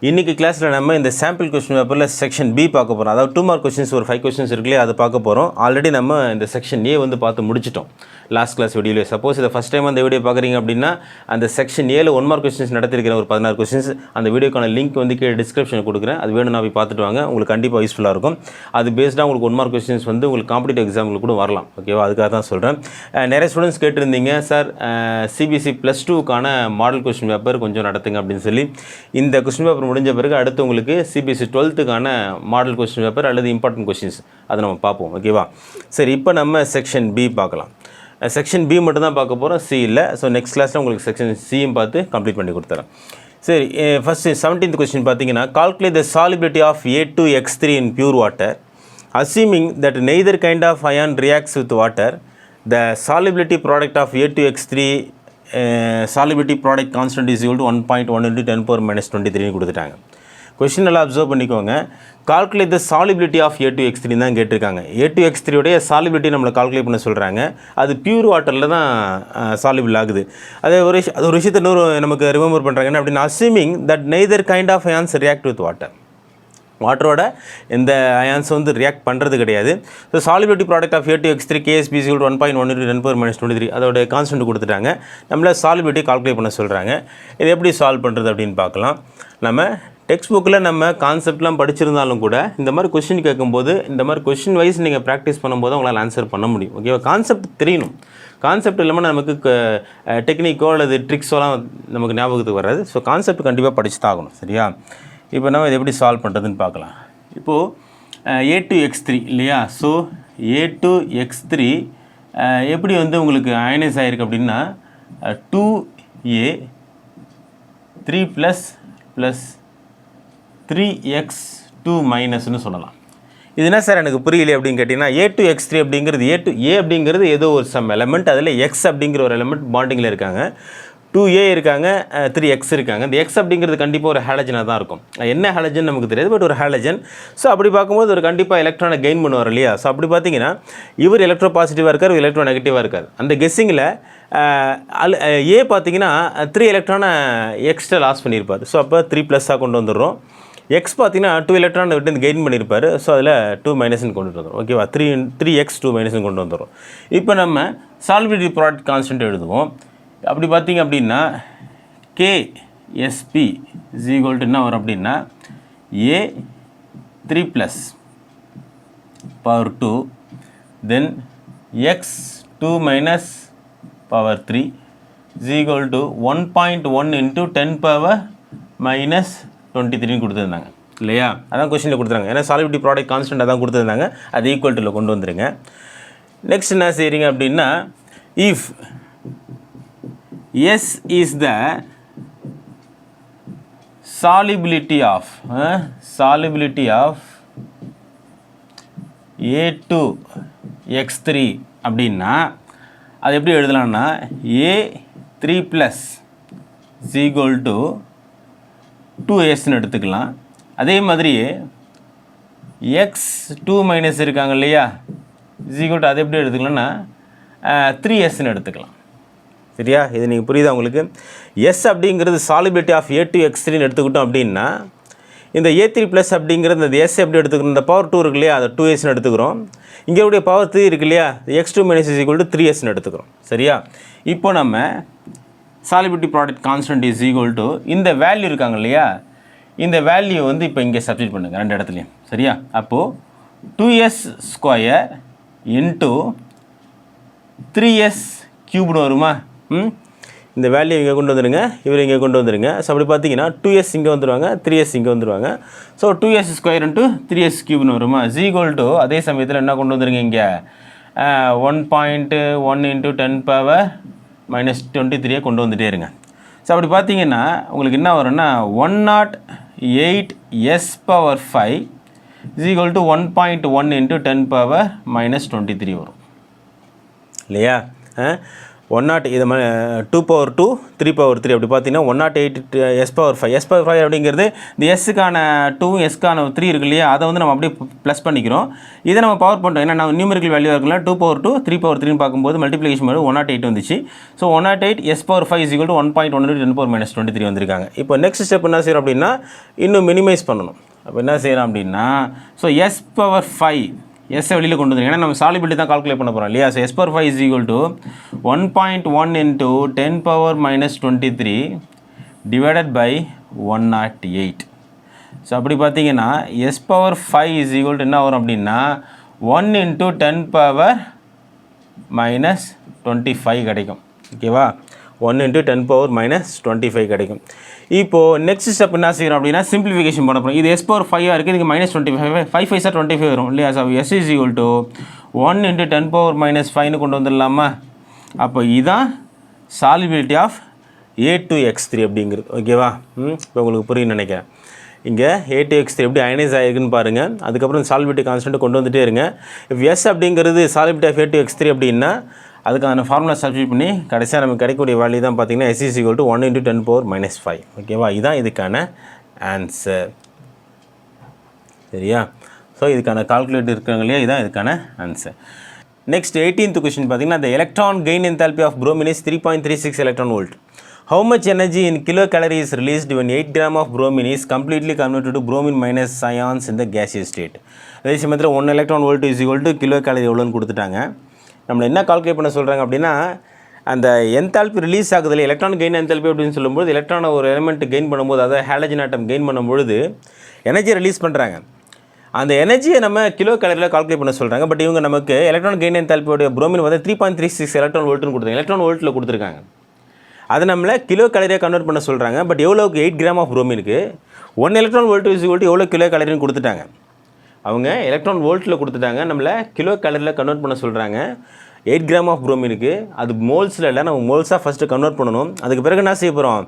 இன்றைக்கி கிளாஸில் நம்ம இந்த சாம்பிள் கொஸ்டின் பேப்பரில் செக்ஷன் பி பார்க்க போகிறோம். அதாவது 2 மார்க் கொஸ்டின்ஸ் ஒரு 5 கொஸ்டின்ஸ் இருக்குல்லையே அதை பார்க்க போகிறோம். ஆல்ரெடி நம்ம இந்த செக்ஷன் ஏ வந்து பார்த்து முடிச்சிட்டோம் லாஸ்ட் கிளாஸ் வீடியோவில். சப்போஸ் இதை ஃபஸ்ட் டைம் அந்த வீடியோ பார்க்குறீங்க அப்படின்னா அந்த செக்ஷன் ஏல 1 மார்க் கொஸ்டின்ஸ் நடத்திருக்கிற ஒரு 16 கொஸ்டின்ஸ் அந்த வீடியோக்கான லிங்க் வந்து கீழே டிஸ்கிரிப்ஷனில் கொடுக்குறேன். அது வேணும் நான் போய் பார்த்துட்டு வாங்க, உங்களுக்கு கண்டிப்பாக யூஸ்ஃபுல்லாக இருக்கும். அது பேஸ்டாக உங்களுக்கு 1 மார்க் கொஸ்டின்ஸ் வந்து உங்களுக்கு காம்படிட்டிவ் எக்ஸாமுக்கு கூட வரலாம். ஓகேவா, அதுக்காக தான் சொல்கிறேன். நிறைய ஸ்டூடெண்ட்ஸ் கேட்டிருந்தீங்க, சார் சிபிஎஸ்சி +2க்கான மாடல் கொஸ்டின் பேப்பர் கொஞ்சம் நடத்துங்க அப்படின்னு சொல்லி. இந்த கொஸ்டின் பேப்பர் முடிஞ்ச பிறகு அடுத்து உங்களுக்கு சிபிஎஸ்சி 12க்கான மாடல் கொஸ்டின் பேப்பர் அல்லது இம்பார்ட்டன்ட் கொஸ்டின்ஸ் அதை நம்ம பார்ப்போம். ஓகேவா, சரி, இப்போ நம்ம செக்ஷன் பி பார்க்கலாம். செக்ஷன் பி மட்டும் தான் பார்க்க போகிறோம், சி இல்லை. ஸோ நெக்ஸ்ட் கிளாஸில் உங்களுக்கு செக்ஷன் சியும் பார்த்து கம்ப்ளீட் பண்ணி கொடுத்துறேன். சரி, ஃபஸ்ட்டு 17th கொஸ்டின் பார்த்தீங்கன்னா, calculate the solubility of A2X3 in pure water assuming that neither kind of ion reacts with water. The solubility product of A2X3 solubility product constant is equal to 1.1 into 10⁻⁻23 கொடுத்துட்டாங்க. Question நல்லா observe பண்ணிக்கோங்க. Calculate the solubility of A2X3 தான் கேட்டிருக்காங்க. A2X3 உடைய solubility நம்மளை calculate பண்ண சொல்கிறாங்க. அது பியூர் வாட்டரில் தான் சாலிபிள் ஆகுது. அது ஒரு விஷயத்தை நமக்கு ரிமெம்பர் பண்ணுறாங்க என்ன அப்படின்னா, assuming that neither kind of ions react with water. வாட்டரோட எந்த அயான்ஸ் வந்து ரியாக்ட் பண்ணுறது கிடையாது. So solubility product of A2X3 KSP = 1.1 into 10⁻⁻23 அதோட கான்ஸ்டன்ட் கொடுத்துட்டாங்க. நம்மளை சாலிபிலிட்டி கால்குலேட் பண்ண சொல்கிறாங்க. இது எப்படி சால்வ் பண்ணுறது அப்படின்னு பார்க்கலாம். நம்ம டெக்ஸ்ட் புக்கில் நம்ம கான்செப்ட்லாம் படிச்சிருந்தாலும் கூட இந்த மாதிரி கொஸ்டின் கேட்கும்போது இந்த மாதிரி கொஸ்டின் வைஸ் நீங்கள் ப்ராக்டிஸ் பண்ணும்போது உங்களால் ஆன்சர் பண்ண முடியும். ஓகேவா, கான்செப்ட் தெரியணும். கான்செப்ட் இல்லாமல் நமக்கு டெக்னிக்கோ அல்லது ட்ரிக்ஸோலாம் நமக்கு ஞாபகத்துக்கு வராது. ஸோ கான்செப்ட் கண்டிப்பாக படிச்சு தான் ஆகணும். சரியா, இப்போ நம்ம இதை எப்படி சால்வ் பண்ணுறதுன்னு பார்க்கலாம். இப்போது A2X3 இல்லையா, ஸோ A2X3 எப்படி வந்து உங்களுக்கு அயனைஸ் ஆகிருக்கு அப்படின்னா 2A 3 + 3x2 - சொல்லலாம். இது என்ன சார் எனக்கு புரியல அப்படின்னு கேட்டிங்கன்னா, A2X3 அப்படிங்கிறது A அப்படிங்கிறது ஏதோ ஒரு சம் எலமெண்ட், அதில் X அப்படிங்கிற ஒரு எலமெண்ட் பாண்டிங்கில் இருக்காங்க. 2A இருக்காங்க, 3x இருக்காங்க. இந்த X அப்படிங்கிறது கண்டிப்பாக ஒரு ஹாலஜனாக தான் இருக்கும். என்ன ஹாலஜன் நமக்கு தெரியாது, பட் ஒரு ஹாலஜன். ஸோ அப்படி பார்க்கும்போது ஒரு கண்டிப்பாக எலக்ட்ரானை கெயின் பண்ணுவார் இல்லையா. ஸோ அப்படி பார்த்தீங்கன்னா இவர் எலக்ட்ரோ பாசிட்டிவாக இருக்கார், எலக்ட்ரோ நெகட்டிவாக இருக்கார். அந்த கெஸ்ஸிங்கில் A பார்த்தீங்கன்னா 3 எலக்ட்ரானை எக்ஸ்ட்ரா லாஸ் பண்ணியிருப்பார். ஸோ அப்போ 3+ கொண்டு வந்துடுறோம். X பார்த்தீங்கன்னா 2 எலக்ட்ரானை விட்டு கெயின் பண்ணியிருப்பார். ஸோ அதில் 2- கொண்டு வந்துடும். ஓகேவா, 3x 2- கொண்டு வந்துடும். இப்போ நம்ம சாலிபிலிட்டி ப்ராடக்ட் கான்ஸ்டன்ட் எழுதுவோம். அப்படி பார்த்தீங்க அப்படின்னா KSP = என்ன வரும் அப்படின்னா A3+ ⁻2 தென் x2 - ⁻3 = 1.1 into 10⁻⁻23 கொடுத்துருந்தாங்க இல்லையா. அதான் கொஸ்டினில் கொடுத்துருங்க. ஏன்னா சாலிபிலிட்டி ப்ராடக்ட் கான்ஸ்டன்ட் அதான் கொடுத்துருந்தாங்க. அது ஈக்குவல் டுல கொண்டு வந்துடுங்க. நெக்ஸ்ட் என்ன செய்கிறீங்க அப்படின்னா, if S is the solubility of A2X3 அப்படின்னா அது எப்படி எழுதலாம்னா A3+ = 2s எடுத்துக்கலாம். அதே மாதிரியே x2- இருக்காங்க இல்லையா, அது எப்படி எடுத்துக்கலாம்னா 3s எடுத்துக்கலாம். சரியா, இது நீங்கள் புரியுதா உங்களுக்கு? S அப்படிங்கிறது சாலிபிலிட்டி ஆஃப் A2X3 எடுத்துக்கிட்டோம் அப்படின்னா இந்த A3+ அப்படிங்கிறது இந்த S எப்படி எடுத்துக்கணும், இந்த பவர் 2 இருக்கு இல்லையா, அதை 2s எடுத்துக்கிறோம். இங்கே உடைய பவர் 3 இருக்கு இல்லையா, x2- = 3s எடுத்துக்கிறோம். சரியா, இப்போ நம்ம solubility product constant is equal to இந்த வேல்யூ இருக்காங்க இல்லையா, இந்த வேல்யூ வந்து இப்போ இங்கே சப்ஸ்டிட் பண்ணுங்கள் ரெண்டு இடத்துலையும். சரியா, அப்போது 2s² into 3s³ வருமா? இந்த வேல்யூ இங்கே கொண்டு வந்துடுங்க, இவர் இங்கே கொண்டு வந்துடுங்க. ஸோ அப்படி பார்த்தீங்கன்னா 2s இங்கே வந்துடுவாங்க, 3s இங்கே வந்துடுவாங்க. ஸோ 2s² into 3s³ வருமா? = அதே சமயத்தில் என்ன கொண்டு வந்துடுங்க, இங்கே 1.1 into 10⁻⁻23 கொண்டு வந்துகிட்டே இருங்க. ஸோ அப்படி பார்த்தீங்கன்னா உங்களுக்கு என்ன வரும்னா 108s⁵ = 1.1 into 10⁻⁻23 வரும் இல்லையா. 108 இது 2 power 2 3 power 3 அப்படி பார்த்தீங்கன்னா 108 s power 5 s power 5 அப்படிங்கிறது இந்த எஸ்ஸுக்கான 2 எஸ்க்கான 3 இருக்கு இல்லையா, அதை வந்து நம்ம அப்படியே ப்ளஸ் பண்ணிக்கிறோம். இதை நம்ம பவர் பண்ணுறோம். ஏன்னா நம்ம நியூமரிக்கல் வேல்யூ இருக்குல்ல 2 power 2 3 power 3 பார்க்கும்போது மல்டிப்ளிகேஷன் பண்ணி 108 வந்துச்சு. So 108 s power 5 is equal to 1.1 10 power minus 23 வந்திருக்காங்க. இப்போ நெக்ஸ்ட் ஸ்டெப் என்ன செய்கிறோம் அப்படின்னா இன்னும் மினிமைஸ் பண்ணணும். அப்போ என்ன செய்கிறோம் அப்படின்னா ஸோ s power 5 எஸ்ஸை வெளியில் கொண்டு வந்துடும். ஏன்னா நம்ம சாலிபிலிட்டி தான் கால்குலேட் பண்ண போகிறோம் இல்லையா. So s power 5 is equal to 1.1 into 10 power minus 23 divided by 108. So அப்படி பார்த்தீங்கன்னா s power 5 is equal to என்ன வரும் அப்படின்னா 1 into 10 power minus 25 கிடைக்கும். ஓகேவா, 1 into 10 power minus 25 கிடைக்கும். இப்போது நெக்ஸ்ட் ஸ்டெப் என்ன செய்கிறோம் அப்படின்னா சிம்பிளிஃபிகேஷன் பண்ண போகிறோம். இது s power 5 இருக்குது, இதுக்கு minus 25 5 5 25 வரும் இல்லையா. So s is equal to 1 into 10 power minus 5 கொண்டு வந்துடலாமா. அப்போ இதுதான் சாலிபிலிட்டி ஆஃப் A2X3 அப்படிங்கிறது. ஓகேவா, இப்போ உங்களுக்கு புரியுன்னு நினைக்கிறேன். இங்கே A2X3 எப்படி அயனைஸ் ஆகிருக்குன்னு பாருங்கள். அதுக்கப்புறம் சாலிபிலிட்டி கான்ஸ்டன்ட் கொண்டு வந்துட்டே இருங்க. இஃப் S அப்படிங்கிறது சாலிபிலிட்டி ஆஃப் A2X3 அப்படின்னா அதுக்கான ஃபார்முலா சப்ஸ்டிட்யூட் பண்ணி கடைசியாக நமக்கு கிடைக்கக்கூடிய வேல்யூ தான் பார்த்தீங்கன்னா s is equal to 1 into 10 power minus 5. ஓகேவா, இதுதான் இதுக்கான ஆன்சர். சரியா, ஸோ இதுக்கான கால்குலேட் இருக்காங்க இல்லையா, இதுதான் இதுக்கான ஆன்சர். நெக்ஸ்ட் 18th கொஸ்டின் பார்த்தீங்கன்னா the electron gain enthalpy of bromine is 3.36 electron volt. How much energy in kilocalories is released when 8 gram of bromine is completely converted to bromine minus ions in the gaseous state? அதே சமயத்தில் 1 electron volt is equal to kilocalorie எவ்வளோன்னு கொடுத்துட்டாங்க. நம்மளை என்ன calculate பண்ண சொல்கிறாங்க அப்படின்னா அந்த என்தால்பி ரிலீஸ் ஆகுதில்ல எலக்ட்ரான் கெயின் என்தால்பி அப்படின்னு சொல்லும்போது எலக்ட்ரானை ஒரு எலிமெண்ட் கெயின் பண்ணும்போது அதாவது ஹாலஜன் ஆட்டம் கெயின் பண்ணும்பொழுது எனர்ஜியை ரிலீஸ் பண்ணுறாங்க. அந்த எனர்ஜியை நம்ம கிலோ கேலரியில் கால்குலேட் பண்ண சொல்கிறாங்க. பட் இவங்க நமக்கு எலக்ட்ரான் கெயின் என்தால்பியோட புரோமின் வந்து 3.36 எலக்ட்ரான் வோல்ட்னு கொடுத்தாங்க. எலக்ட்ரான் வோல்ட்டில் கொடுத்துருக்காங்க. அதை நம்மளை கிலோ கேலரியாக கன்வெர்ட் பண்ண சொல்கிறாங்க. பட் எவ்வளோக்கு 8 கிராம் ஆஃப் புரோமினுக்கு 1 electron volt is equal to எவ்வளோ கிலோ கேலரின்னு கொடுத்துட்டாங்க. அவங்க எலக்ட்ரான் வோல்ட்டில் கொடுத்துட்டாங்க, நம்மளை கிலோ கேலரியில் கன்வெர்ட் பண்ண சொல்கிறாங்க. 8 கிராம் ஆஃப் புரோமினுக்கு அது மோல்ஸில் இல்லை, நம்ம மோல்ஸாக ஃபஸ்ட்டு கன்வெர்ட் பண்ணணும். அதுக்கு பிறகு என்ன செய்ய போகிறோம்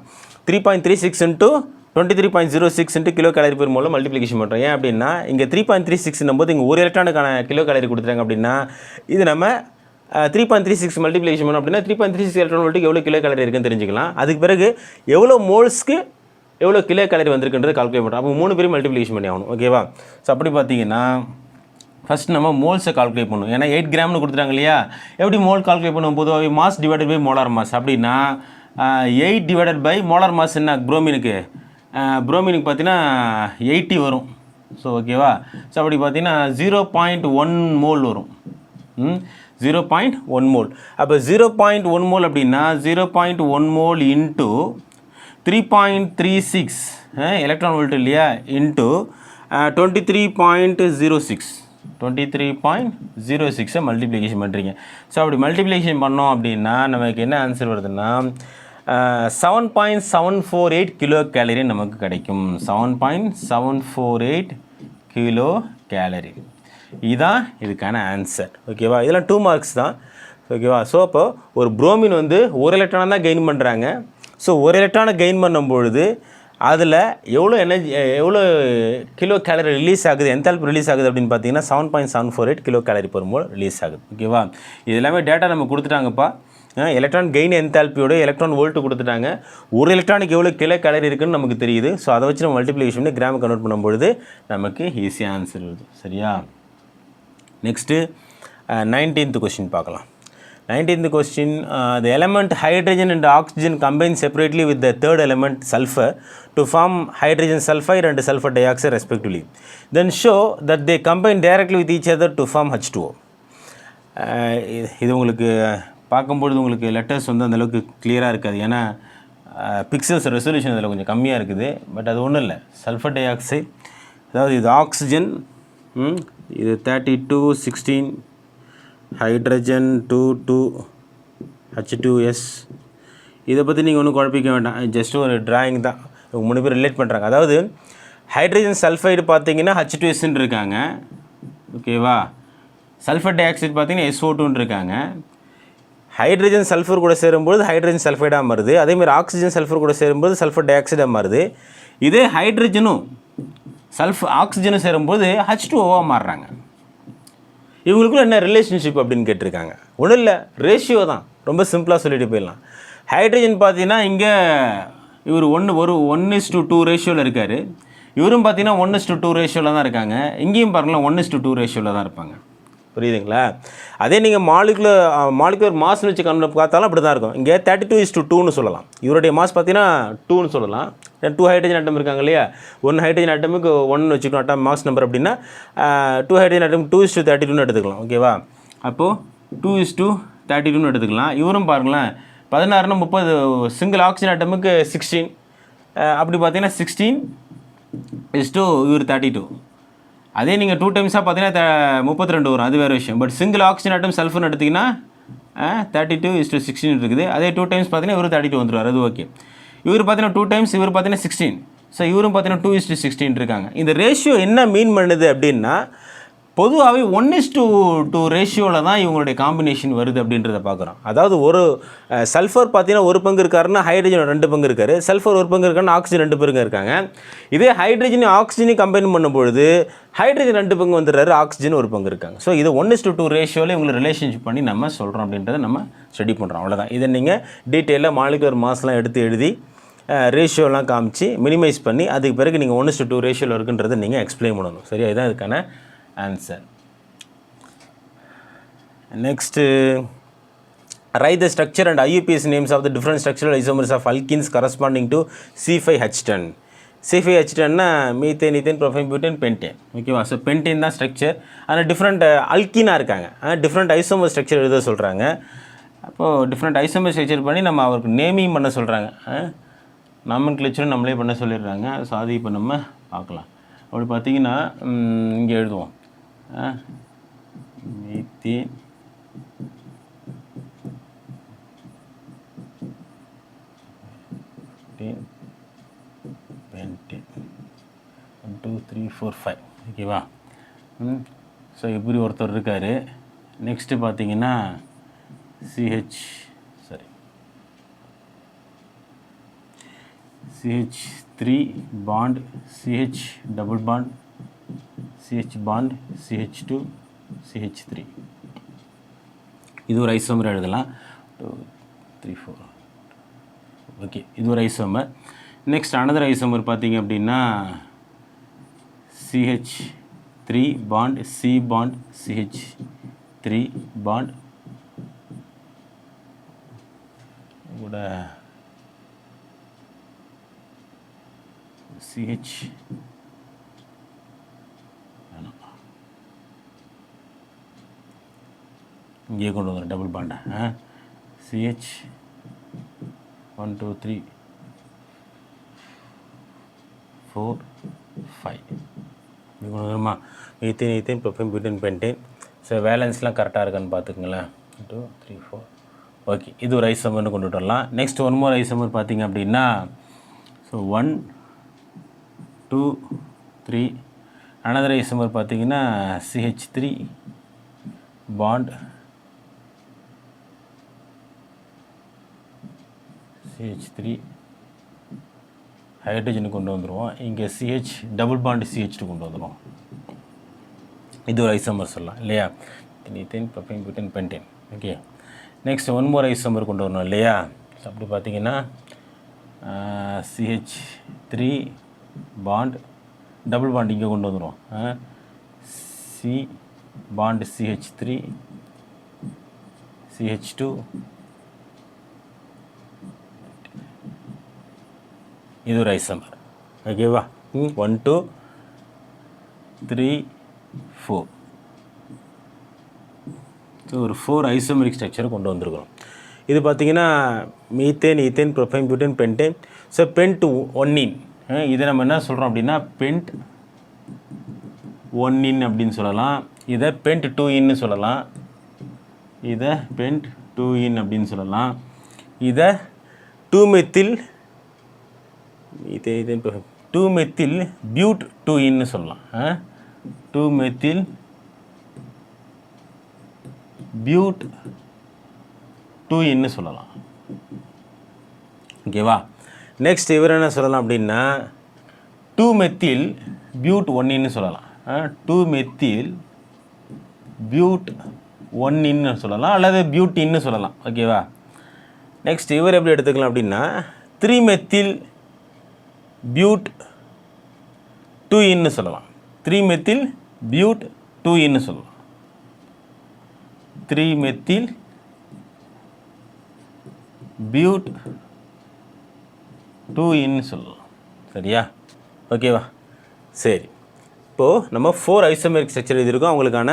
3.36 into 23.06 into kilo calorie per மோலில் மல்டிப்ளிகேஷன் பண்ணுறோம். ஏன் அப்படின்னா இங்கே 3.36 போது இங்கே ஒரு எலக்ட்ரானுக்கான கிலோ கேலரி கொடுத்துட்டாங்க அப்படின்னா இது நம்ம 3.36 மல்டிப்ளிகேஷன் பண்ணோம் அப்படின்னா 3.36 எலக்ட்ரான் வோல்ட்டுக்கு எவ்வளோ கிலோ கேலரி இருக்குன்னு தெரிஞ்சுக்கலாம். அதுக்கு பிறகு எவ்வளோ மோல்ஸ்க்கு எவ்வளோ கிலோ கேலரி வந்திருக்குன்றது கால்குலேட் பண்ணுறோம். அப்போ 3 பேரும் மல்டிப்ளிகேஷன் பண்ணி ஆகணும். ஓகேவா, ஸோ அப்படி பார்த்தீங்கன்னா ஃபஸ்ட் நம்ம மோல்ஸை கால்குலேட் பண்ணுவோம். ஏன்னா 8 கிராம்னு கொடுத்துட்டாங்க இல்லையா. எப்படி மோல் கால்குலேட் பண்ணுவோம், பொதுவாக mass divided by molar mass. அப்படின்னா 8 டிவைடட் பை மோலார் மாஸ் என்ன புரோமினுக்கு பார்த்தீங்கன்னா 80 வரும். ஸோ ஓகேவா, ஸோ அப்படி பார்த்தீங்கன்னா 0.1 மோல் வரும். 0.1 மோல். அப்போ 0.1 மோல் அப்படின்னா 0.1 மோல் இன்ட்டு 3.36 எலக்ட்ரான் வோல்ட் இல்லையா இன்ட்டு 23.06 மல்டிப்ளிகேஷன் பண்ணுறீங்க. ஸோ அப்படி மல்டிப்ளிகேஷன் பண்ணோம் அப்படின்னா நமக்கு என்ன ஆன்சர் வருதுன்னா 7.748 கிலோ கேலரி நமக்கு கிடைக்கும். 7.748 கிலோ கேலரி இதுதான் இதுக்கான ஆன்சர். ஓகேவா, இதெல்லாம் 2 மார்க்ஸ் தான். ஓகேவா, ஸோ அப்போ ஒரு புரோமின் வந்து ஒரு எலக்ட்ரானை தான் கெயின் பண்ணுறாங்க. ஸோ ஒரு எலக்ட்ரானை கெயின் பண்ணும்பொழுது அதில் எவ்வளோ எனர்ஜி எவ்வளோ கிலோ கேலரி ரிலீஸ் ஆகுது, என்தால்பி ரிலீஸ் ஆகுது அப்படின்னு பார்த்தீங்கன்னா 7.748 kilo calorie per mole release ஆகுது. ஓகேவா, இது எல்லாமே டேட்டா நம்ம கொடுத்துட்டாங்கப்பா. எலக்ட்ரான் கெயின் என்தால்பியோட எலக்ட்ரான் வோல்ட் கொடுத்துட்டாங்க. ஒரு எலக்ட்ரானுக்கு எவ்வளோ கிலோ கேலரி இருக்குன்னு நமக்கு தெரியுது. ஸோ அதை வச்சு நம்ம மல்டிப்ளிகேஷன் பண்ணி கிராம் கன்வெர்ட் பண்ணும்பொழுது நமக்கு ஈஸியாக ஆன்சர் வருது. சரியா, நெக்ஸ்ட்டு 19th கொஸ்டின் பார்க்கலாம். 19th question, the element hydrogen and oxygen combine separately with the third element sulfur to form hydrogen sulfide and sulfur dioxide respectively. Then show that they combine directly with each other to form H2O. இது உங்களுக்கு பார்க்கும்பொழுது உங்களுக்கு letters வந்து அந்தளவுக்கு கிளியராக இருக்காது. ஏன்னா pixels resolution அதில் கொஞ்சம் கம்மியாக இருக்குது. பட் அது ஒன்றும் இல்லை, சல்ஃபர் டை ஆக்சைடு, அதாவது இது ஆக்சிஜன், இது 3216 ஹைட்ரஜன் 22 H2S. இதை பற்றி நீங்கள் ஒன்றும் குழப்பிக்க வேண்டாம், ஜஸ்ட் ஒரு டிராயிங் தான். 3 பேர் ரிலேட் பண்ணுறாங்க. அதாவது ஹைட்ரஜன் சல்ஃபைடு பார்த்தீங்கன்னா H2Sன்னு இருக்காங்க. ஓகேவா, சல்ஃபர் டை ஆக்சைடு பார்த்தீங்கன்னா SO2ன்னு இருக்காங்க. ஹைட்ரஜன் சல்ஃபர் கூட சேரும்போது ஹைட்ரஜன் சல்ஃபைடாக மாறுது. அதேமாதிரி ஆக்சிஜன் சல்ஃபர் கூட சேரும்போது சல்ஃபர் டை ஆக்சைடாக மாறுது. இதே ஹைட்ரஜனும் ஆக்சிஜனும் சேரும்போது H2Oவாக மாறுறாங்க. இவங்களுக்குள்ள என்ன ரிலேஷன்ஷிப் அப்படின்னு கேட்டிருக்காங்க. ஒன்றும் இல்லை, ரேஷியோ தான். ரொம்ப சிம்பிளாக சொல்லிட்டு போயிடலாம். ஹைட்ரஜன் பார்த்தீங்கன்னா இங்கே இவர் 1:2 ரேஷியோவில் இருக்கார். இவரும் பார்த்தீங்கன்னா 1:2 ரேஷியோவில் தான் இருக்காங்க. இங்கேயும் பாருங்களேன் 1:2 ரேஷியோவில் தான் இருப்பாங்க. புரியுதுங்களா? அதே நீங்கள் மாலிகுலர் மாஸ்னு வச்சு பார்த்தாலும் அப்படி தான் இருக்கும். இங்கே 32:2ன்னு சொல்லலாம். இவருடைய மாஸ் பார்த்தீங்கன்னா 2ன்னு சொல்லலாம். 2 ஹைட்ரஜன் ஆட்டம் இருக்காங்க இல்லையா, 1 ஹைட்ரஜன் ஆட்டமுக்கு 1 வச்சுக்கணும் ஆட்டம் மாஸ் நம்பர் அப்படின்னா 2 ஹைட்ரஜன் ஆட்டம் 2:32ன்னு எடுத்துக்கலாம். ஓகேவா? அப்போது 2:32ன்னு எடுத்துக்கலாம். இவரும் பாருங்களேன் 16னா 30 சிங்கிள் ஆக்சிஜன் ஆட்டமுக்கு 16, அப்படி பார்த்தீங்கன்னா 16 இவர் 32. அதே நீங்கள் 2 டைம்ஸாக பார்த்தீங்கன்னா 32 வரும், அது வேறு விஷயம். பட் சிங்கிள் ஆக்சிஜன் ஆட்டம் சல்ஃபர்னு எடுத்திங்கன்னா 32:16 இருக்குது. அதே 2 டைம்ஸ் பார்த்தீங்கன்னா இவர் 32 வந்துடுவார், அது ஓகே. இவர் பார்த்தீங்கன்னா 2 டைம்ஸ், இவர் பார்த்தீங்கன்னா 16. ஸோ இவரும் பார்த்தீங்கன்னா 2:16 இருக்காங்க. இந்த ரேஷியோ என்ன மீன் பண்ணுது அப்படின்னா, பொதுவாகவே 1:2 ரேஷியோவில் தான் இவங்களுடைய காம்பினேஷன் வருது அப்படின்றத பார்க்குறோம். அதாவது ஒரு சல்ஃபர் பார்த்தீங்கன்னா 1 பங்கு இருக்காருன்னா ஹைட்ரஜன் 2 பங்கு இருக்கார், சல்ஃபர் 1 பங்கு இருக்காருன்னா ஆக்சிஜன் 2 பங்கு இருக்காங்க. இதே ஹைட்ரஜன் ஆக்சிஜனையும் கம்பைன் பண்ணும்பொழுது ஹைட்ரஜன் 2 பங்கு வந்துடுறாரு, ஆக்சிஜன் 1 பங்கு இருக்காங்க. ஸோ இது 1:2 ரேஷியோவில் இவங்களை ரிலேஷன்ஷிப் பண்ணி நம்ம சொல்கிறோம் அப்படின்றத நம்ம ஸ்டடி பண்ணுறோம். அவ்வளோதான். இதை நீங்கள் டீட்டெயிலாக மாலிகுலர் மாஸ்லாம் எடுத்து எழுதி ரேஷியோலாம் காமிச்சு மினிமைஸ் பண்ணி அதுக்கு பிறகு நீங்கள் 1:2 ரேஷியோவில் இருக்குன்றதை நீங்கள் எக்ஸ்பிளைன் பண்ணணும். சரியா? இதுதான் இதுக்கான answer. Next, write the structure and IUPAC names of the different structural isomers of alkenes corresponding to C5H10. C5H10 methane, ethane, propane, butane, pentane. ஓகேவா? ஸோ பென்டேன் தான் ஸ்ட்ரக்சர். ஆனால் டிஃப்ரெண்ட் அல்கீனாக இருக்காங்க, டிஃப்ரெண்ட் ஐசோமர் ஸ்ட்ரக்சர் எழுத சொல்கிறாங்க. அப்போது different isomer structure பண்ணி நம்ம அவருக்கு நேமிங் பண்ண சொல்கிறாங்க. நாமன்கிளேச்சரும் நம்மளே பண்ண சொல்லிடுறாங்க. ஸோ அது இப்போ நம்ம பார்க்கலாம். அப்படி பார்த்தீங்கன்னா இங்கே எழுதுவோம் மீத்தேன், பென்டேன் 1 2 3 4 5. ஓகேவா? ஸோ இப்படி ஒருத்தர் இருக்கார். நெக்ஸ்ட்டு பார்த்தீங்கன்னா CH3 bond, CH double bond, CH bond, CH2, CH3. இது ஒரு ஐசோமர் எழுதலாம். 2 3 4. ஓகே, இது ஒரு ஐசோமர். நெக்ஸ்ட் அனதர் ஐசோமர் பார்த்தீங்க அப்படின்னா CH3 bond, C bond, CH3 bond கூட CH இங்கே கொண்டு வந்துடும் டபுள் பாண்டை. CH 1 2 3 4 5 இங்கே கொண்டு வந்துடுமா? Ethane, ethane, propane, butane, pentane. So வேலன்ஸ்லாம் கரெக்டாக இருக்கான்னு பார்த்துக்குங்களேன். 2 3 4. ஓகே, இது ஒரு ஐசோமர்னு கொண்டு வரலாம். நெக்ஸ்ட் ஒன் மோர் ஐசோமர் பார்த்தீங்க அப்படின்னா, ஸோ 1 2 3. அனதர் ஐசோமர் பார்த்தீங்கன்னா CH3 பாண்ட், CH3 ஹைட்ரஜன் கொண்டு வந்துடுவோம். இங்கே CH டபுள் பாண்ட் CH2 கொண்டு வந்துடுவோம். இது ஒரு ஐசோமர் சொல்லலாம் இல்லையா? Ethane, propane, butane, pentane. Okay, next one more isomer கொண்டு வரணும் இல்லையா? ஸோ அப்படி பார்த்தீங்கன்னா CH3 பாண்ட், டபுள் பாண்ட் இங்கே கொண்டு வந்துடுவோம். C பாண்ட் CH3, CH2, இது ஒரு ஐசோமர். ஓகேவா? 1 2 3 4. ஸோ ஒரு 4 ஐசோமரிக் ஸ்ட்ரக்சரை கொண்டு வந்திருக்கிறோம். இது பார்த்தீங்கன்னா methane, ethane, propane, butane, pentane. So pent 1 இதை நம்ம என்ன சொல்கிறோம் அப்படின்னா பென்ட் 1 அப்படின்னு சொல்லலாம். இதை பென்ட் 2 சொல்லலாம். இதை பென்ட் 2 அப்படின்னு சொல்லலாம். இதை 2-மெத்தில் ஈத்தேன் 2-மெத்தில் பியூட் 2 சொல்லலாம். 2-மெத்தில் பியூட் 2 சொல்லலாம். ஓகேவா? நெக்ஸ்ட் இவர் என்ன சொல்லலாம் அப்படின்னா 2-மெத்தில் பியூட் 1 சொல்லலாம். 2-மெத்தில் பியூட் 1 சொல்லலாம், அல்லது பியூட்டின்னு சொல்லலாம். ஓகேவா? நெக்ஸ்ட் இவர் எப்படி எடுத்துக்கலாம் அப்படின்னா 3-மெத்தில் பியூட் 2-இன்னு சொல்லலாம். 3-மெத்தில் பியூட் 2-இன்னு சொல்லலாம். 3-மெத்தில் பியூட் 2-இன்னு சொல்லலாம். சரியா? ஓகேவா? சரி, இப்போது நம்ம 4 ஐசோமெரிக் ஸ்ட்ரக்சர் எழுதியிருக்கோம். அவங்களுக்கான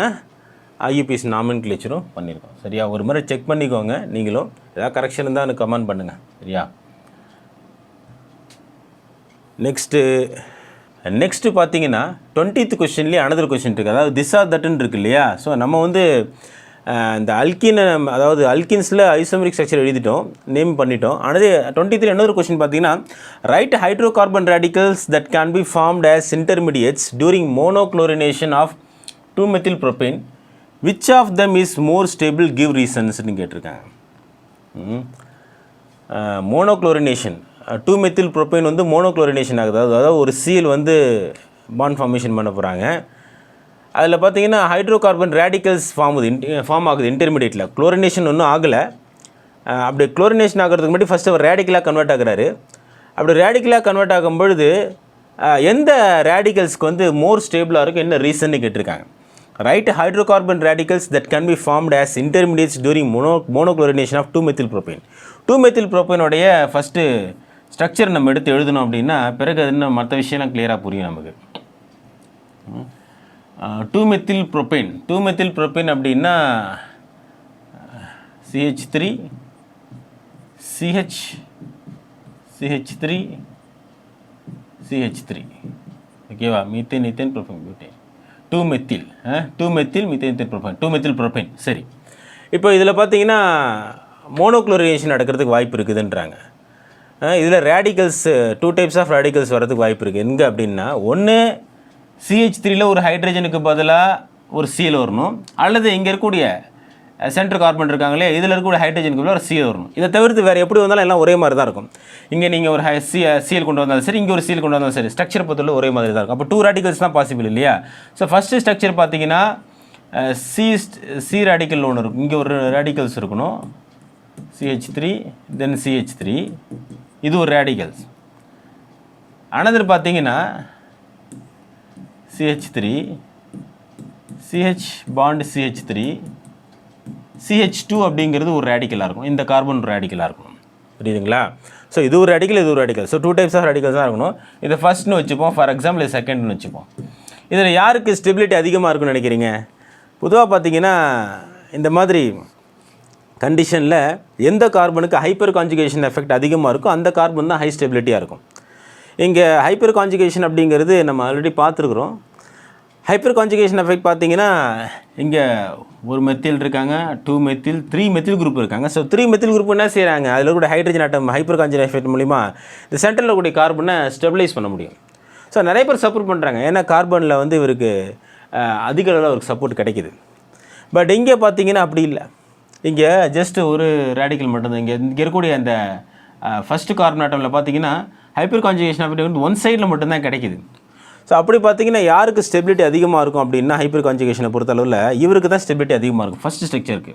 IUPAC நாமென்க்ளேச்சரும் பண்ணியிருக்கோம். சரியா? ஒரு முறை செக் பண்ணிக்கோங்க. நீங்களும் ஏதாவது கரெக்ஷன் இருந்தால் எனக்கு கமெண்ட் பண்ணுங்கள். சரியா? நெக்ஸ்ட்டு பார்த்தீங்கன்னா 20th கொஸ்டின்லேயே அனதர் கொஸ்டின் இருக்குது. அதாவது திஸ் ஆர் தட்டுன்னு இருக்குது இல்லையா? ஸோ நம்ம வந்து இந்த அதாவது அல்கின்ஸில் ஐசோமெரிக் ஸ்ட்ரக்சர் எழுதிட்டோம், நேம் பண்ணிட்டோம். ஆனால் 23 இன்னொரு கொஸ்டின் பார்த்தீங்கன்னா right hydrocarbon radicals that can be formed as intermediates during monochlorination of two methyl propane which of them is more stable give ரீசன்ஸ்னு கேட்டிருக்காங்க. மோனோக்ளோரினேஷன் 2-மெத்தில்-புரோப்பேன் வந்து மோனோக்ளோரினேஷன் ஆகுது. அதாவது ஒரு சீல் வந்து பாண்ட் ஃபார்மேஷன் பண்ண போகிறாங்க. அதில் பார்த்தீங்கன்னா ஹைட்ரோகார்பன் ரேடிக்கல்ஸ் ஃபார்ம் ஆகுது இன்டர்மீடியேட்டில். குளோரினேஷன் ஒன்றும் ஆகலை. அப்படி குளோரினேஷன் ஆகிறதுக்கு முன்னாடி ஃபஸ்ட்டு அவர் ரேடிக்கலாக கன்வெர்ட் ஆகுறாரு. அப்படி ரேடிக்கலாக கன்வெர்ட் ஆகும் பொழுது எந்த ரேடிக்கல்ஸ்க்கு வந்து மோர் ஸ்டேபிளாக இருக்கும், என்ன ரீசன்னு கேட்டிருக்காங்க. Right hydrocarbon radicals that can be formed as intermediates during monochlorination of two methyl propane. 2-மெத்தில்-புரோப்பேனுடைய ஃபஸ்ட்டு ஸ்ட்ரக்சர் நம்ம எடுத்து எழுதணும் அப்படின்னா பிறகு அது இன்னும் மற்ற விஷயம்லாம் கிளியராக புரியும் நமக்கு. 2-மெத்தில்-புரோப்பேன் அப்படின்னா CH3 CH3 ஓகேவா? Methane ethane propane butane two methyl methane propane two methyl propane. சரி, இப்போ இதில் பார்த்தீங்கன்னா மோனோக்ளோரினேஷன் நடக்கிறதுக்கு வாய்ப்பு இருக்குதுன்றாங்க. இதில் ரேடிக்கல்ஸ் 2 டைப்ஸ் ஆஃப் ரேடிக்கல்ஸ் வரதுக்கு வாய்ப்பு இருக்குது. எங்கே அப்படின்னா ஒன்று CH3ல் ஒரு ஹைட்ரஜனுக்கு பதிலாக ஒரு சிஎல் வரணும், அல்லது இங்கே இருக்கக்கூடிய சென்ட்ரல் கார்பன் இருக்காங்களே இதில் இருக்கக்கூடிய ஹைட்ரஜனுக்கு பதிலாக ஒரு சிஎல் வரணும். இதை தவிர்த்து வேறு எப்படி வந்தாலும் எல்லாம் ஒரே மாதிரி தான் இருக்கும். இங்கே நீங்கள் ஒரு சிஎல் கொண்டு வந்தாலும் சரி, இங்கே ஒரு சிஎல் கொண்டு வந்தாலும் சரி, ஸ்ட்ரக்சர் பொறுத்தவரை ஒரே மாதிரி தான் இருக்கும். அப்போ 2 ரேடிக்கல்ஸ் தான் பாசிபிள் இல்லையா? ஸோ ஃபஸ்ட்டு ஸ்ட்ரக்சர் பார்த்தீங்கன்னா சி ரேடிக்கல் ஒன்று இருக்கும். இங்கே ஒரு ரேடிக்கல்ஸ் இருக்கணும், CH3 தென் CH3, இது ஒரு ரேடிக்கல்ஸ். அனதர் பார்த்தீங்கன்னா CH3 CH bond CH3 CH2 அப்படிங்கிறது ஒரு ரேடிக்கலாக இருக்கும். இந்த கார்பன் ஒரு ரேடிக்கலாக இருக்கும். புரியுதுங்களா? ஸோ இது ஒரு ரேடிக்கல், இது ஒரு radical. So 2 types of radicals தான் இருக்கணும். இதை ஃபஸ்ட்னு வச்சுப்போம், ஃபார் எக்ஸாம்பிள் இது செகண்ட்னு வச்சுப்போம். இதில் யாருக்கு ஸ்டெபிலிட்டி அதிகமாக இருக்குன்னு நினைக்கிறீங்க? பொதுவாக பார்த்தீங்கன்னா இந்த மாதிரி கண்டிஷனில் எந்த கார்பனுக்கு ஹைப்பர் கான்ஜுகேஷன் எஃபெக்ட் அதிகமாக இருக்கும் அந்த கார்பன் தான் ஹை ஸ்டெபிலிட்டியாக இருக்கும். இங்கே ஹைப்பர் கான்ஜுகேஷன் அப்படிங்கிறது நம்ம ஆல்ரெடி பார்த்துருக்குறோம். ஹைப்பர் கான்ஜுகேஷன் எஃபெக்ட் பார்த்தீங்கன்னா இங்கே ஒரு மெத்தில் இருக்காங்க, 2-மெத்தில் 3-மெத்தில் குரூப் இருக்காங்க. ஸோ 3-மெத்தில் குரூப் என்ன செய்கிறாங்க, அதில் கூட hydrogen atom hyperconjugation effect மூலிமா இந்த சென்டரில் கூடிய கார்பனை ஸ்டெபிலைஸ் பண்ண முடியும். ஸோ நிறைய பேர் சப்போர்ட் பண்ணுறாங்க, ஏன்னா கார்பனில் வந்து இவருக்கு அதிக அளவில் அவருக்கு சப்போர்ட் கிடைக்கிது. பட் இங்கே பார்த்தீங்கன்னா அப்படி இல்லை. இங்கே ஜஸ்ட் ஒரு ரேடிக்கல் மட்டும்தான். இங்கே இருக்கக்கூடிய அந்த ஃபஸ்ட்டு கார்பன் ஆட்டமில் பார்த்தீங்கன்னா ஹைப்பர் கான்ஜுகேஷன் எஃபெக்ட் வந்து ஒன் சைடில் மட்டும்தான் கிடைக்கிது. ஸோ அப்படி பார்த்தீங்கன்னா யாருக்கு ஸ்டெபிலிட்டி அதிகமாக இருக்கும் அப்படின்னா ஹைப்பர் கான்ஜுகேஷனை பொறுத்தளவில் இவருக்கு தான் ஸ்டெபிலிட்டி அதிகமாக இருக்கும் ஃபஸ்ட்டு ஸ்ட்ரக்சருக்கு.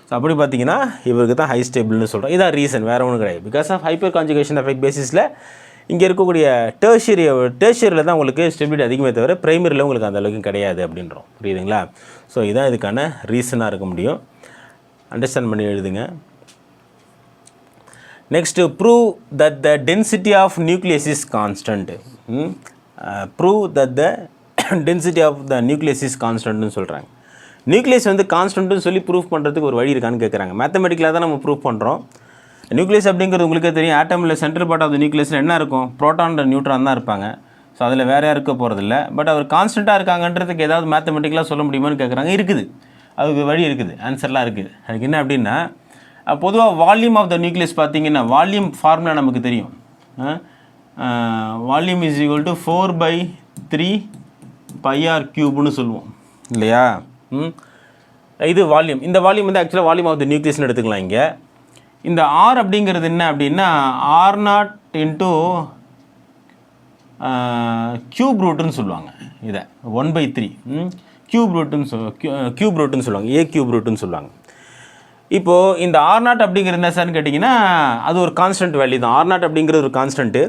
ஸோ அப்படி பார்த்தீங்கன்னா இவருக்கு தான் ஹை ஸ்டேபிள்னு சொல்கிறோம். இதான் ரீசன், வேறு ஒன்றும் கிடையாது. Because of hyperconjugation effect பேசிஸில் இங்கே இருக்கக்கூடிய டேர்ஷியரியில் தான் உங்களுக்கு ஸ்டெபிலிட்டி அதிகமே தவிர பிரைமரியில் உங்களுக்கு அந்த அளவுக்கு கிடையாது அப்படின்றோம். புரியுதுங்களா? ஸோ இதான் இதுக்கான ரீசனாக இருக்க முடியும். அண்டர்ஸ்டாண்ட் பண்ணி எழுதுங்க. Next prove that the density of nucleus is constant. Prove that the density of the nucleus is கான்ஸ்டன்ட்னு சொல்கிறாங்க. நியூக்ளியஸ் வந்து கான்ஸ்டன்ட்னு சொல்லி ப்ரூஃப் பண்ணுறதுக்கு ஒரு வழி இருக்கான்னு கேட்குறாங்க. மேத்தமெட்டிக்கலாக தான் நம்ம ப்ரூஃப் பண்ணுறோம். நியூக்ளியஸ் அப்படிங்கிறது உங்களுக்கே தெரியும். ஆட்டமில் சென்ட்ரல் பார்ட் ஆஃப் த நியூக்ளியஸில் என்ன இருக்கும், ப்ரோட்டான் நியூட்ரான் தான் இருப்பாங்க. ஸோ அதில் வேறு யாரும் இருக்க போகிறதில்ல. பட் அவர் கான்ஸ்டண்ட்டாக இருக்காங்கன்றதுக்கு ஏதாவது மேத்தமெட்டிக்கலாக சொல்ல முடியுமான்னு கேட்குறாங்க. இருக்குது, அதுக்கு வழி இருக்குது, ஆன்சர்லாம் இருக்குது. அதுக்கு என்ன அப்படின்னா பொதுவாக வால்யூம் ஆஃப் த நியூக்ளியஸ் பார்த்தீங்கன்னா வால்யூம் ஃபார்முலா நமக்கு தெரியும். Volume is equal to 4/3 πr³ சொல்லுவோம் இல்லையா? இது வால்யூம். இந்த வால்யூம் வந்து ஆக்சுவலாக வால்யூம் ஆஃப் த நியூக்ளியஸ்னு எடுத்துக்கலாம். இங்கே இந்த R அப்படிங்கிறது என்ன அப்படின்னா R0 இன்ட்டு கியூப் ரூட்டுன்னு சொல்லுவாங்க. இதை 1/3 கியூப் ரூட்டுன்னு சொல்லுவாங்க. A கியூப் ரூட்டுன்னு சொல்லுவாங்க. இப்போது இந்த R0 அப்படிங்கிறது என்ன சார்னு கேட்டிங்கன்னா அது ஒரு கான்ஸ்டன்ட் வேல்யூ தான். R0 அப்படிங்கிறது ஒரு கான்ஸ்டன்ட்டு,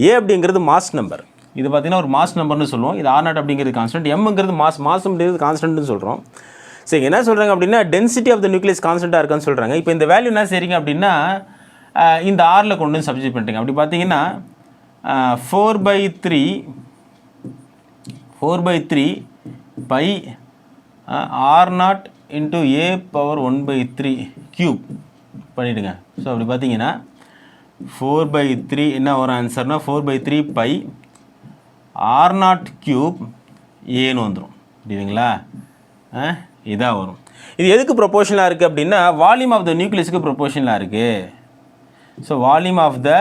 A அப்படிங்கிறது மாஸ் நம்பர். இது பார்த்திங்கன்னா ஒரு மாஸ் நம்பர்னு சொல்லுவோம். இது R0 அப்படிங்கிறது கான்ஸ்டன்ட், Mங்கிறது மாஸ் அப்படிங்கிறது கான்ஸ்டன்ட்னு சொல்கிறோம். சரி, என்ன சொல்கிறாங்க அப்படின்னா டென்சிட்டி ஆஃப் த நியூக்ளியஸ் கான்ஸ்டண்ட்டாக இருக்கான்னு சொல்கிறாங்க. இப்போ இந்த வேல்யூ என்ன செய்றீங்க அப்படின்னா இந்த ஆரில் கொண்டு வந்து சப்ஸ்டிட்யூட் பண்ணிட்டீங்க. அப்படி பார்த்தீங்கன்னா 4/3 by R0 into A⁻1/3 cube பண்ணிவிடுங்க. ஸோ அப்படி பார்த்தீங்கன்னா 4/3 என்ன வரும் ஆன்சர்னால் 4/3 பை R0 கியூப் ஏன்னு வந்துடும். புரியுதுங்களா? இதாக வரும். இது எதுக்கு ப்ரொபோர்ஷனலாக இருக்குது அப்படின்னா வால்யூம் ஆஃப் த நியூக்ளியஸுக்கு ப்ரொபோர்ஷனலாக இருக்குது. So volume of the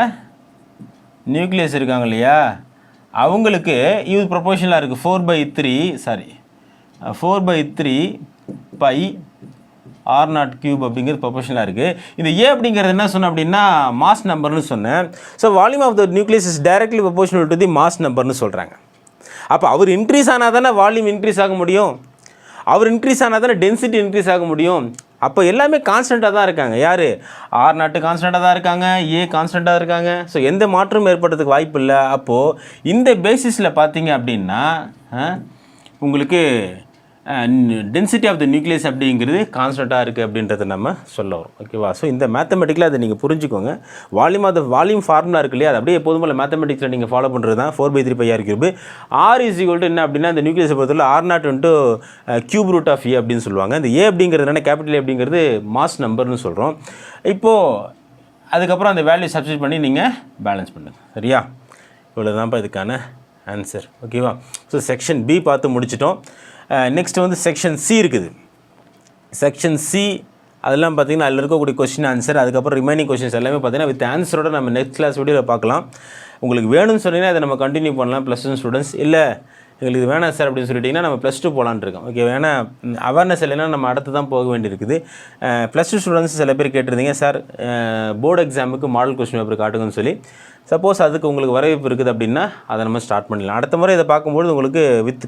nucleus இருக்காங்க இல்லையா, அவங்களுக்கு இது ப்ரொபோர்ஷனலாக இருக்குது. 4/3 பை R0 கியூப் அப்படிங்கிறது ப்ரொபோர்ஷனலாக இருக்குது. இந்த ஏ அப்படிங்கிறது என்ன சொன்னேன் அப்படின்னா மாஸ் நம்பர்னு சொன்னேன். So volume of the nucleus is directly proportional to the mass நம்பர்னு சொல்கிறாங்க. அப்போ அவர் இன்க்ரீஸ் ஆனால் தானே வால்யூம் இன்க்ரீஸ் ஆக முடியும், அவர் இன்க்ரீஸ் ஆனால் தானே டென்சிட்டி இன்க்ரீஸ் ஆக முடியும். அப்போ எல்லாமே கான்ஸ்டண்ட்டாக தான் இருக்காங்க. யார்? R0 கான்ஸ்டண்ட்டாக தான் இருக்காங்க, ஏ கான்ஸ்டண்ட்டாக இருக்காங்க. ஸோ எந்த மாற்றமும் ஏற்படுறதுக்கு வாய்ப்பு இல்லை. அப்போது இந்த பேசிஸில் பார்த்தீங்க அப்படின்னா உங்களுக்கு டென்சிட்டி ஆஃப் த நியூக்ளியஸ் அப்படிங்கிறது கான்ஸ்டண்ட்டாக இருக்குது அப்படின்றத நம்ம சொல்ல வரும். ஓகேவா? ஸோ இந்த மேத்தமெட்டிக்கில் அதை நீங்கள் புரிஞ்சுக்கோங்க. வால்யூம் ஃபார்முலா இருக்கு இல்லையா, அது அப்படியே எப்போதும் போல் மேத்தமெட்டிக்ஸில் நீங்கள் ஃபாலோ பண்ணுறது தான் 4/3 pi R cube. R is equal to என்ன அப்படின்னா இந்த நியூக்ளியஸை பொறுத்தவரை R0 into cube root of A அப்படின்னு சொல்லுவாங்க. இந்த ஏ அப்படிங்கிறது என்ன, கேபிட்டல் அப்படிங்கிறது மாஸ் நம்பர்னு சொல்கிறோம். இப்போது அதுக்கப்புறம் அந்த வேல்யூ சப்ஸ்டிட்யூட் பண்ணி நீங்கள் பேலன்ஸ் பண்ணுங்கள். சரியா? இவ்வளோ தான்ப்பா இதுக்கான ஆன்சர். ஓகேவா? ஸோ செக்ஷன் பி பார்த்து முடிச்சிட்டோம். நெக்ஸ்ட் வந்து செக்ஷன் சி இருக்குது. செக்ஷன் சி அதெல்லாம் பார்த்திங்கன்னா அதில் இருக்கக்கூடிய கொஸ்டின் ஆன்சர், அதுக்கப்புறம் ரிமைனிங் கொஸ்டின்ஸ் எல்லாமே பார்த்திங்கன்னா வித் ஆன்சரோட நம்ம நெக்ஸ்ட் கிளாஸ் வீடியோவில் பார்க்கலாம். உங்களுக்கு வேணும்னு சொன்னீங்கன்னா அதை நம்ம கண்டினியூ பண்ணலாம் +1 ஸ்டூடெண்ட்ஸ். இல்லை எங்களுக்கு இது வேணாம் சார் அப்படின்னு சொல்லிட்டிங்கன்னா நம்ம +2 போகலான்னு இருக்கோம். ஓகே, ஏன்னா அவேர்னஸ் இல்லைன்னா நம்ம அடுத்து தான் போக வேண்டியிருக்குது. +2 ஸ்டூடெண்ட்ஸ் சில பேர் கேட்டிருந்தீங்க சார் போர்டு எக்ஸாமுக்கு மாடல் கொஸ்டின் பேப்பர் காட்டுங்கன்னு சொல்லி. சப்போஸ் அதுக்கு உங்களுக்கு வரவேற்பு இருக்குது அப்படின்னா அதை நம்ம ஸ்டார்ட் பண்ணிடலாம். அடுத்த முறை இதை பார்க்கும்போது உங்களுக்கு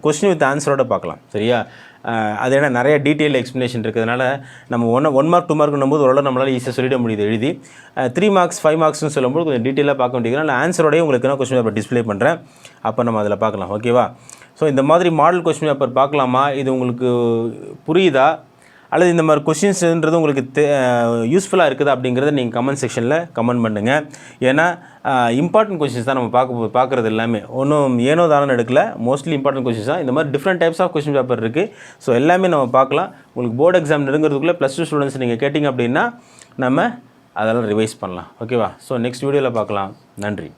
கொஸ்டின் வித் ஆன்சரோட பார்க்கலாம். சரியா? அது ஏன்னா நிறைய டீட்டெயில் எக்ஸ்ப்ளனேஷன் இருக்கிறதுனால நம்ம 1 மார்க் 2 மார்க்குன்னும் போது ஓரளவு நம்மளால் ஈஸியாக சொல்லிட முடியுது எழுதி. 3 மார்க்ஸ் 5 மார்க்ஸ்னு சொல்லும்போது கொஞ்சம் டீட்டெயிலாக பார்க்க வேண்டியதுனால நான் ஆன்சரோடய உங்களுக்கு நான் கொஸ்டின் பேப்பர் டிஸ்பிளே பண்ணுறேன். அப்போ நம்ம அதில் பார்க்கலாம். ஓகேவா? ஸோ இந்த மாதிரி மாடல் கொஸ்டின் பேப்பர் பார்க்கலாமா, இது உங்களுக்கு புரியுதா, அல்லது இந்த மாதிரி கொஸ்டின்ஸ்ன்றது உங்களுக்கு யூஸ்ஃபுல்லாக இருக்குதா அப்படிங்கிறத நீங்கள் கமெண்ட் செக்ஷனில் கமெண்ட் பண்ணுங்கள். ஏன்னா இம்பார்ட்டன்ட் கொஸ்டின்ஸ் தான் நம்ம பார்க்குறது எல்லாமே ஒன்றும் ஏனோ தானே எடுக்கல, மோஸ்ட்லி இம்பார்ட்டன்ட் கொஸ்டின்ஸ் தான். இந்த மாதிரி different types of question paper இருக்குது. ஸோ எல்லாமே நம்ம பார்க்கலாம். உங்களுக்கு போர்டு எக்ஸாம் நெருங்கிறதுக்குள்ளே +2 ஸ்டூடெண்ட்ஸ் நீங்கள் கேட்டிங்க அப்படின்னா நம்ம அதெல்லாம் ரிவைஸ் பண்ணலாம். ஓகேவா? ஸோ நெக்ஸ்ட் வீடியோவில் பார்க்கலாம். நன்றி.